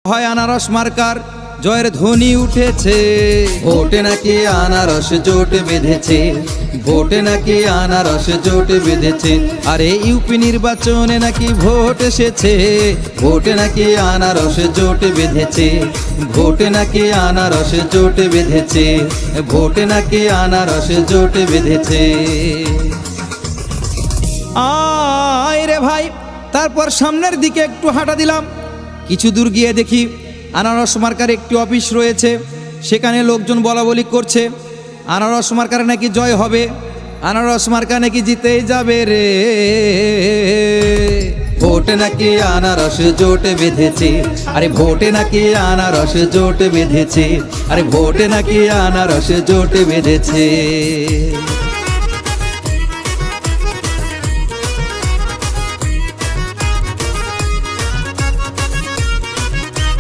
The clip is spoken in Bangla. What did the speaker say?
হয় আনারস মার্কার জয়ের ধ্বনি উঠেছে। ভোটে নাকি আনারস জোট বেঁধেছে, ভোটে নাকি আনারস জোট বেঁধেছে। আরে ইউপি নির্বাচনে নাকি ভোট এসেছে, ভোটে নাকি আনারস জোট বেঁধেছে, ভোটে নাকি আনারস জোট বেঁধেছে, ভোটে নাকি আনারস জোট বেঁধেছে। আয় রে ভাই, তারপর সামনের দিকে একটু হাঁটা দিলাম। কিছু দূর গিয়ে দেখি আনারস মার্কার একটি অফিস রয়েছে। সেখানে লোকজন বলা বলি করছে আনারস মার্কার নাকি জয় হবে, আনারস মার্কা নাকি জিতেই যাবে রে। ভোটে নাকি আনারস জোট বেঁধেছে, আরে ভোটে নাকি আনারস জোট বেঁধেছে, আরে ভোটে নাকি আনারস জোট বেঁধেছে।